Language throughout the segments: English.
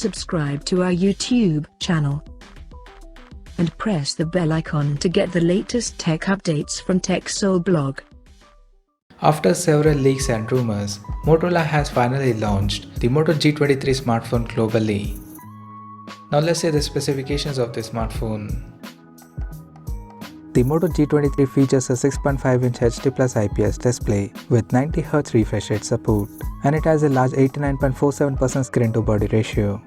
subscribe to our YouTube channel and press the bell icon to get the latest tech updates from TechSole blog. After several leaks and rumors, Motorola has finally launched the Moto G23 smartphone globally. Now let's see the specifications of the smartphone. The Moto G23 features a 6.5-inch HD+ IPS display with 90Hz refresh rate support, and it has a large 89.47% screen-to-body ratio.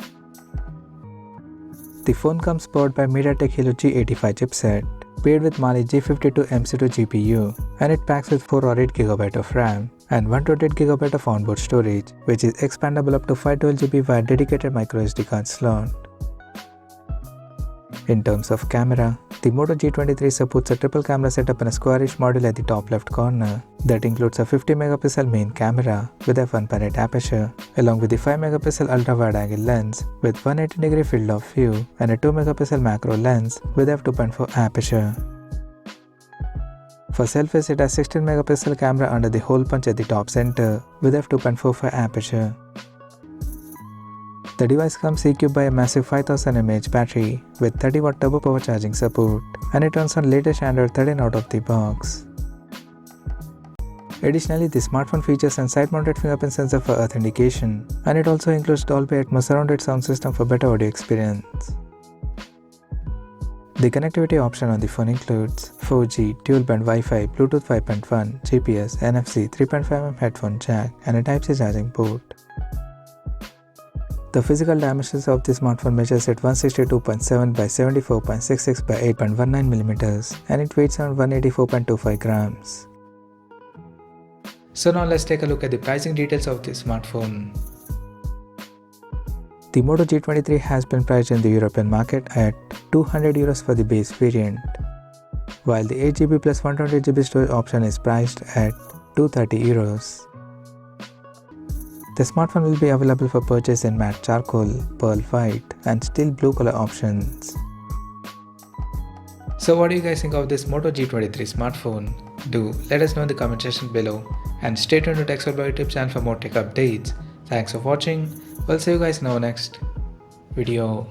The phone comes powered by MediaTek Helio G85 chipset, paired with Mali G52 MC2 GPU, and it packs with 4 or 8GB of RAM and 128GB of onboard storage, which is expandable up to 512GB via dedicated microSD card slot. In terms of camera, the Moto G23 supports a triple camera setup in a squarish module at the top left corner that includes a 50MP main camera with f1.8 aperture, along with the 5MP ultra-wide-angle lens with 180° field of view and a 2MP macro lens with f2.4 aperture. For selfies, it has 16MP camera under the hole punch at the top center with f2.45 aperture. The device comes equipped by a massive 5000 mAh battery with 30W turbo power charging support, and it runs on latest Android 13 out of the box. Additionally, the smartphone features a side-mounted fingerprint sensor for authentication, and it also includes Dolby Atmos surrounded sound system for better audio experience. The connectivity option on the phone includes 4G, dual-band Wi-Fi, Bluetooth 5.1, GPS, NFC, 3.5mm headphone jack, and a Type-C charging port. The physical dimensions of the smartphone measures at 162.7 by 74.66 by 8.19mm, and it weighs around 184.25 grams. So now let's take a look at the pricing details of this smartphone. The Moto G23 has been priced in the European market at €200 for the base variant, while the 8GB plus 128GB storage option is priced at €230. The smartphone will be available for purchase in matte charcoal, pearl white, and steel blue color options. So what do you guys think of this Moto G23 smartphone? Do let us know in the comment section below, and stay tuned to TechSole YouTube channel for more tech updates. Thanks for watching. We'll see you guys in our next video.